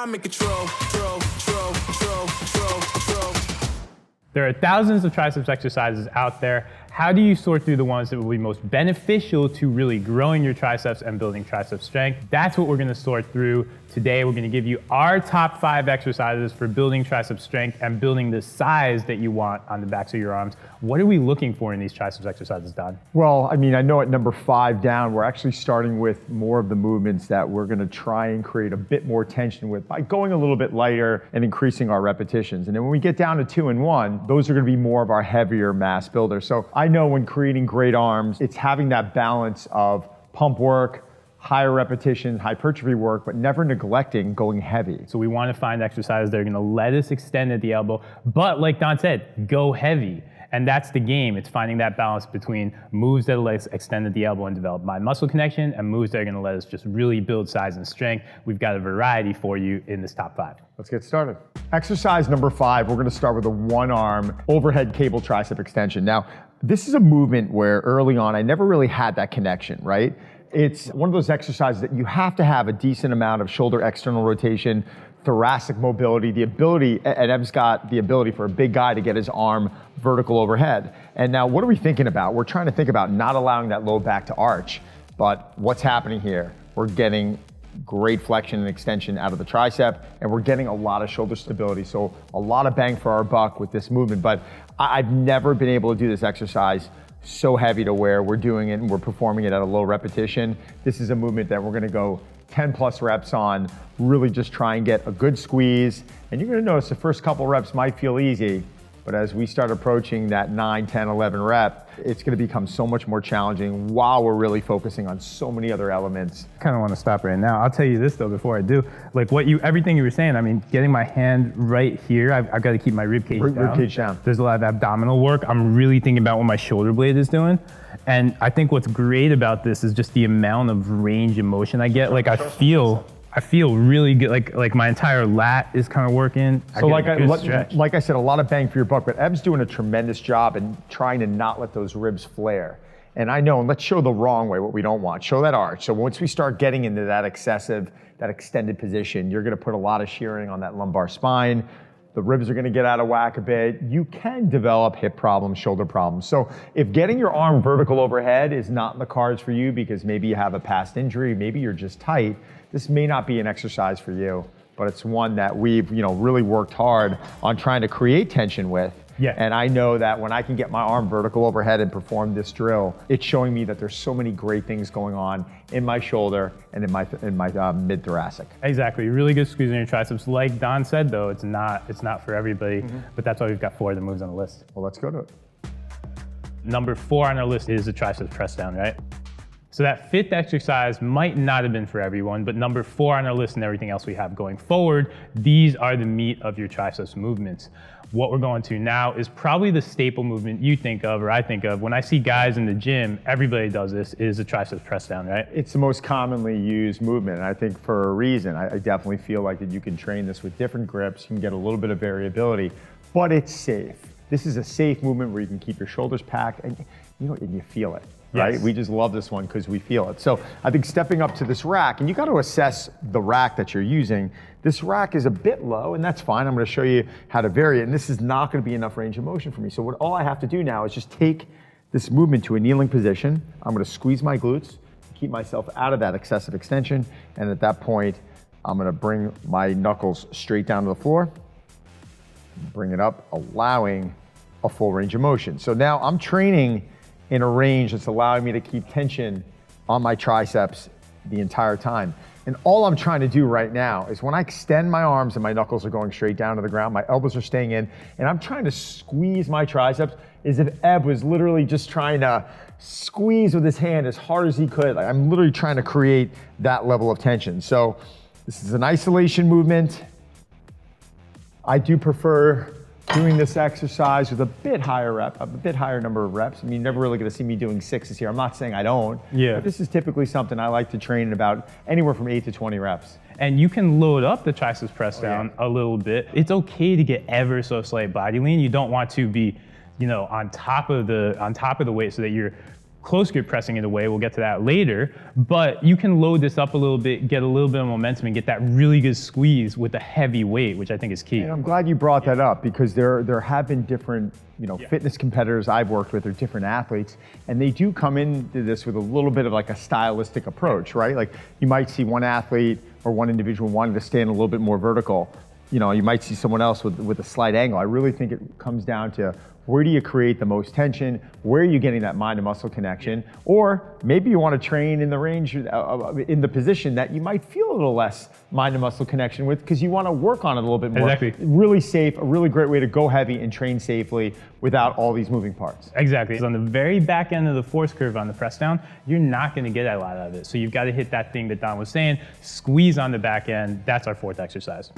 I'm in control. There are thousands of triceps exercises out there. How do you sort through the ones that will be most beneficial to really growing your triceps and building tricep strength? That's what we're gonna sort through today. We're gonna give you our top 5 exercises for building tricep strength and building the size that you want on the backs of your arms. What are we looking for in these triceps exercises, Don? Well, I mean, I know at number 5 down, we're actually starting with more of the movements that we're gonna try and create a bit more tension with by going a little bit lighter and increasing our repetitions. And then when we get down to 2 and 1, those are gonna be more of our heavier mass builders. So I know when creating great arms, it's having that balance of pump work, higher repetition, hypertrophy work, but never neglecting going heavy. So we want to find exercises that are going to let us extend at the elbow, but like Don said, go heavy. And that's the game. It's finding that balance between moves that let us extend at the elbow and develop mind-muscle connection and moves that are going to let us just really build size and strength. We've got a variety for you in this top 5. Let's get started. Exercise number 5, we're gonna start with a one-arm overhead cable tricep extension. Now, this is a movement where early on, I never really had that connection, right? It's one of those exercises that you have to have a decent amount of shoulder external rotation, thoracic mobility, the ability, and Ev's got the ability for a big guy to get his arm vertical overhead. And now what are we thinking about? We're trying to think about not allowing that low back to arch, but what's happening here? We're getting great flexion and extension out of the tricep, and we're getting a lot of shoulder stability. So a lot of bang for our buck with this movement, but I've never been able to do this exercise so heavy to where we're doing it and we're performing it at a low repetition. This is a movement that we're gonna go 10 plus reps on, really just try and get a good squeeze. And you're gonna notice the first couple reps might feel easy, but as we start approaching that 9, 10, 11 rep, it's gonna become so much more challenging while we're really focusing on so many other elements. I kind of want to stop right now. I'll tell you this though before I do. Like everything you were saying, I mean, getting my hand right here, I've got to keep my rib cage down. Rib cage down. There's a lot of abdominal work. I'm really thinking about what my shoulder blade is doing. And I think what's great about this is just the amount of range of motion I get. Like I feel really good, like my entire lat is kind of working. So like I said, a lot of bang for your buck, but Ev's doing a tremendous job in trying to not let those ribs flare. And I know, and let's show the wrong way what we don't want. Show that arch. So once we start getting into that excessive, that extended position, you're gonna put a lot of shearing on that lumbar spine. The ribs are gonna get out of whack a bit. You can develop hip problems, shoulder problems. So if getting your arm vertical overhead is not in the cards for you because maybe you have a past injury, maybe you're just tight, this may not be an exercise for you, but it's one that we've really worked hard on trying to create tension with. Yeah. And I know that when I can get my arm vertical overhead and perform this drill, it's showing me that there's so many great things going on in my shoulder and in my mid-thoracic. Exactly, really good squeeze on your triceps. Like Don said though, it's not for everybody, but that's why we've got 4 of the moves on the list. Well, let's go to it. Number 4 on our list is the triceps press down, right? So that 5th exercise might not have been for everyone, but number 4 on our list and everything else we have going forward, these are the meat of your triceps movements. What we're going to now is probably the staple movement you think of or I think of. When I see guys in the gym, everybody does this, is a triceps press down, right? It's the most commonly used movement, and I think for a reason. I definitely feel like that you can train this with different grips, you can get a little bit of variability, but it's safe. This is a safe movement where you can keep your shoulders packed and you feel it. Right? Yes. We just love this one because we feel it. So I think stepping up to this rack, and you got to assess the rack that you're using. This rack is a bit low, and that's fine. I'm going to show you how to vary it, and this is not going to be enough range of motion for me. So all I have to do now is just take this movement to a kneeling position. I'm going to squeeze my glutes, keep myself out of that excessive extension, and at that point, I'm going to bring my knuckles straight down to the floor, bring it up, allowing a full range of motion. So now I'm training in a range that's allowing me to keep tension on my triceps the entire time. And all I'm trying to do right now is when I extend my arms and my knuckles are going straight down to the ground, my elbows are staying in, and I'm trying to squeeze my triceps as if Ev was literally just trying to squeeze with his hand as hard as he could. Like I'm literally trying to create that level of tension. So this is an isolation movement. I do prefer doing this exercise with a bit higher number of reps. I mean, you're never really gonna see me doing 6s here. I'm not saying I don't, but this is typically something I like to train in about anywhere from 8 to 20 reps. And you can load up the triceps press down a little bit. It's okay to get ever so slight body lean. You don't want to be, on top of the weight so that you're close grip pressing in a way, we'll get to that later, but you can load this up a little bit, get a little bit of momentum and get that really good squeeze with a heavy weight, which I think is key. And I'm glad you brought that up, because there have been different fitness competitors I've worked with, or different athletes, and they do come into this with a little bit of like a stylistic approach, right? Like you might see one athlete or one individual wanting to stand a little bit more vertical. You might see someone else with a slight angle. I really think it comes down to, where do you create the most tension? Where are you getting that mind to muscle connection? Or maybe you want to train in the range, in the position that you might feel a little less mind to muscle connection with, because you want to work on it a little bit more. Exactly. Really safe, a really great way to go heavy and train safely without all these moving parts. Exactly. So on the very back end of the force curve on the press down, you're not going to get a lot out of it. So you've got to hit that thing that Don was saying, squeeze on the back end. That's our fourth exercise.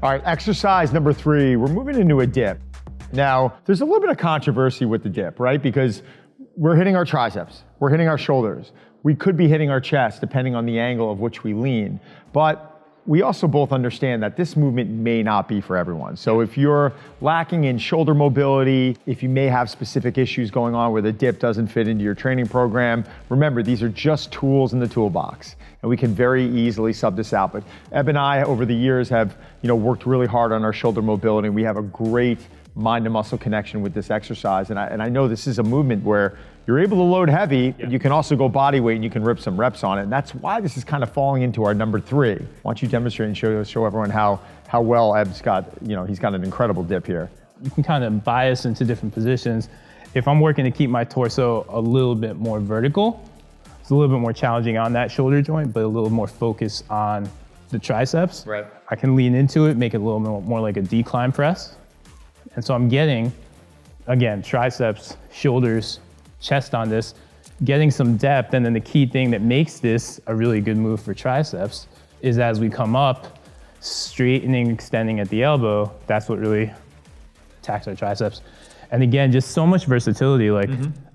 All right, exercise number 3, we're moving into a dip. Now, there's a little bit of controversy with the dip, right? Because we're hitting our triceps, we're hitting our shoulders, we could be hitting our chest depending on the angle of which we lean. But we also both understand that this movement may not be for everyone. So if you're lacking in shoulder mobility, if you may have specific issues going on where the dip doesn't fit into your training program, remember, these are just tools in the toolbox, and we can very easily sub this out. But Eb and I, over the years, have worked really hard on our shoulder mobility, and we have a great mind to muscle connection with this exercise. And I know this is a movement where you're able to load heavy, but you can also go body weight and you can rip some reps on it. And that's why this is kind of falling into our number 3. Why don't you demonstrate and show everyone how well Eb's got, he's got an incredible dip here. You can kind of bias into different positions. If I'm working to keep my torso a little bit more vertical, it's a little bit more challenging on that shoulder joint, but a little more focus on the triceps. Right. I can lean into it, make it a little more like a decline press. And so I'm getting, again, triceps, shoulders, chest on this, getting some depth. And then the key thing that makes this a really good move for triceps is as we come up, straightening, extending at the elbow, that's what really attacks our triceps. And again, just so much versatility. Like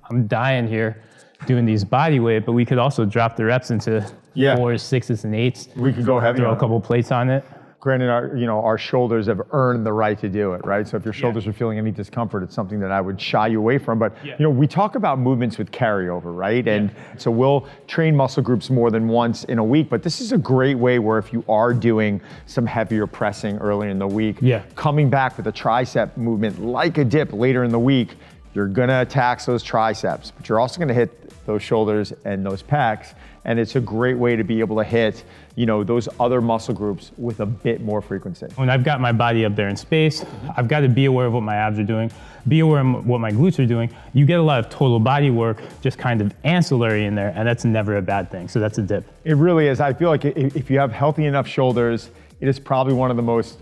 I'm dying here doing these body weight, but we could also drop the reps into 4s, 6s, and 8s. We could go heavy. Throw a couple plates on it. Granted, our shoulders have earned the right to do it, right? So if your shoulders are feeling any discomfort, it's something that I would shy you away from. But we talk about movements with carryover, right? And so we'll train muscle groups more than once in a week, but this is a great way where if you are doing some heavier pressing early in the week, coming back with a tricep movement like a dip later in the week, you're gonna tax those triceps, but you're also gonna hit those shoulders and those pecs. And it's a great way to be able to hit, those other muscle groups with a bit more frequency. When I've got my body up there in space, I've got to be aware of what my abs are doing, be aware of what my glutes are doing. You get a lot of total body work just kind of ancillary in there, and that's never a bad thing. So that's a dip. It really is. I feel like if you have healthy enough shoulders, it is probably one of the most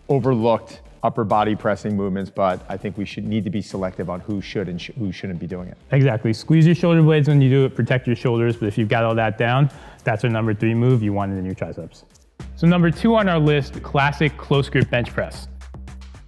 overlooked upper body pressing movements, but I think we need to be selective on who should and who shouldn't be doing it. Exactly. Squeeze your shoulder blades when you do it, protect your shoulders, but if you've got all that down, that's our number 3 move. You want it in your triceps. So number 2 on our list, classic close grip bench press.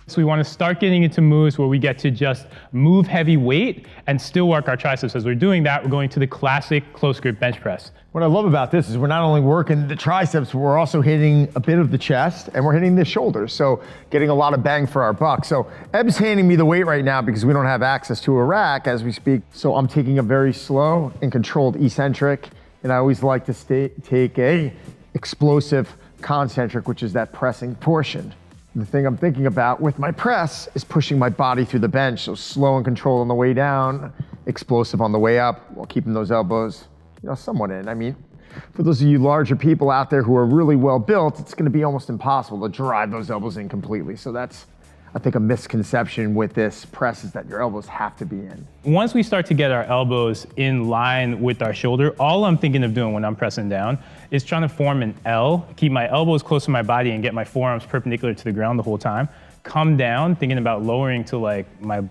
So we want to start getting into moves where we get to just move heavy weight and still work our triceps. As we're doing that, we're going to the classic close grip bench press. What I love about this is we're not only working the triceps, but we're also hitting a bit of the chest and we're hitting the shoulders. So getting a lot of bang for our buck. So Eb's handing me the weight right now because we don't have access to a rack as we speak. So I'm taking a very slow and controlled eccentric. And I always like to take a explosive concentric, which is that pressing portion. The thing I'm thinking about with my press is pushing my body through the bench. So slow and controlled on the way down, explosive on the way up, while keeping those elbows, somewhat in. I mean, for those of you larger people out there who are really well built, it's gonna be almost impossible to drive those elbows in completely. So that's, I think, a misconception with this press is that your elbows have to be in. Once we start to get our elbows in line with our shoulder, all I'm thinking of doing when I'm pressing down is trying to form an L, keep my elbows close to my body and get my forearms perpendicular to the ground the whole time. Come down, thinking about lowering to like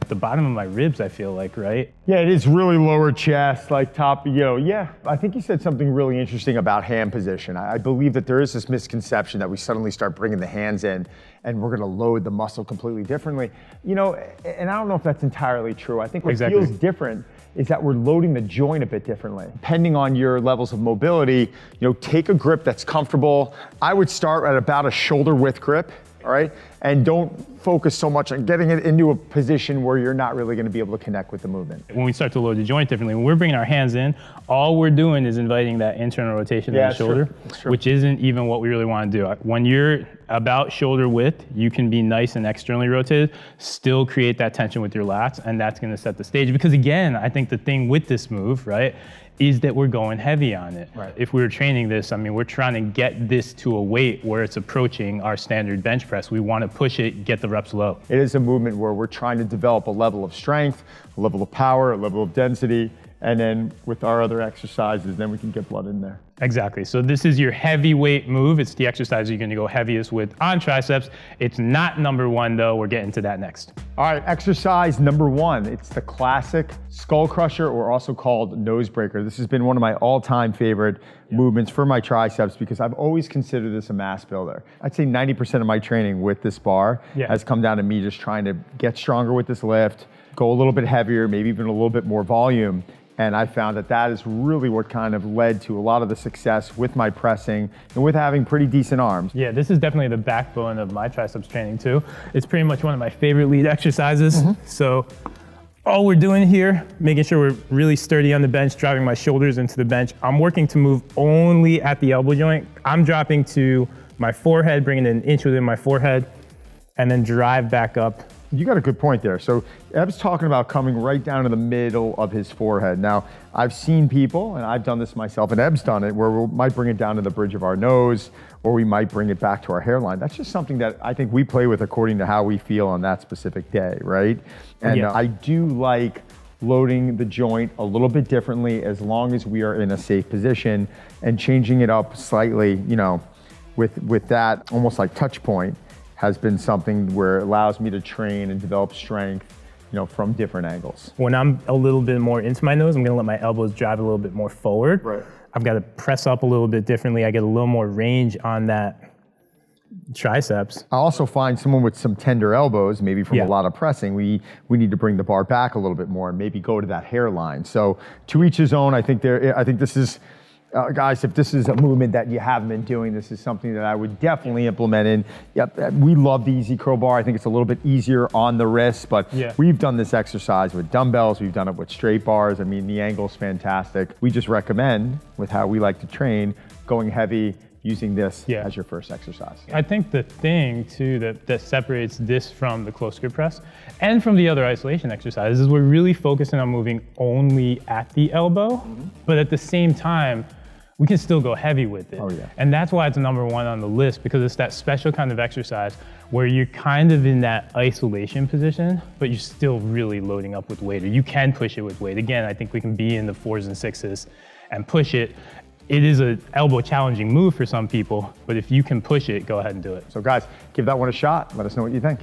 the bottom of my ribs, I feel like, right? Yeah, it is really lower chest, like top, I think you said something really interesting about hand position. I believe that there is this misconception that we suddenly start bringing the hands in and we're gonna load the muscle completely differently. And I don't know if that's entirely true. I think what feels different is that we're loading the joint a bit differently. Depending on your levels of mobility, take a grip that's comfortable. I would start at about a shoulder width grip. all right? And don't focus so much on getting it into a position where you're not really gonna be able to connect with the movement. When we start to load the joint differently, when we're bringing our hands in, all we're doing is inviting that internal rotation of the shoulder, which isn't even what we really want to do. When you're about shoulder width, you can be nice and externally rotated, still create that tension with your lats, and that's going to set the stage. Because again, I think the thing with this move, right, is that we're going heavy on it. Right. If we were training this, I mean, we're trying to get this to a weight where it's approaching our standard bench press. We want to push it, get the reps low. It is a movement where we're trying to develop a level of strength, a level of power, a level of density, and then with our other exercises, then we can get blood in there. Exactly. So this is your heavyweight move. It's the exercise you're going to go heaviest with on triceps. It's not number one, though. We're getting to that next. All right, exercise number one. It's the classic skull crusher, or also called nose breaker. This has been one of my all-time favorite movements for my triceps because I've always considered this a mass builder. I'd say 90% of my training with this bar has come down to me just trying to get stronger with this lift, go a little bit heavier, maybe even a little bit more volume. And I found that that is really what kind of led to a lot of the success with my pressing and with having pretty decent arms. Yeah, this is definitely the backbone of my triceps training too. It's pretty much one of my favorite lead exercises. So all we're doing here, making sure we're really sturdy on the bench, driving my shoulders into the bench. I'm working to move only at the elbow joint. I'm dropping to my forehead, bringing it an inch within my forehead, and then drive back up. You got a good point there. So Eb's talking about coming right down to the middle of his forehead. Now, I've seen people, and I've done this myself, and Eb's done it, where we might bring it down to the bridge of our nose, or we might bring it back to our hairline. That's just something that I think we play with according to how we feel on that specific day, right? And I do like loading the joint a little bit differently as long as we are in a safe position, and changing it up slightly, you know, with that almost like touch point has been something where it allows me to train and develop strength, you know, from different angles. When I'm a little bit more into my nose, I'm gonna let my elbows drive a little bit more forward. Right. I've got to press up a little bit differently. I get a little more range on that triceps. I also find someone with some tender elbows, maybe from a lot of pressing, we need to bring the bar back a little bit more and maybe go to that hairline. So to each his own. I think this is, guys, if this is a movement that you haven't been doing, this is something that I would definitely implement in. We love the easy curl bar. I think it's a little bit easier on the wrist, but we've done this exercise with dumbbells. We've done it with straight bars. I mean, the angle's fantastic. We just recommend, with how we like to train, going heavy, using this as your first exercise. I think the thing too that separates this from the close grip press and from the other isolation exercises is we're really focusing on moving only at the elbow, but at the same time, we can still go heavy with it. And that's why it's number one on the list, because it's that special kind of exercise where you're kind of in that isolation position, but you're still really loading up with weight, or you can push it with weight. Again, I think we can be in the 4s and 6s and push it. It is an elbow challenging move for some people, but if you can push it, go ahead and do it. So guys, give that one a shot. Let us know what you think.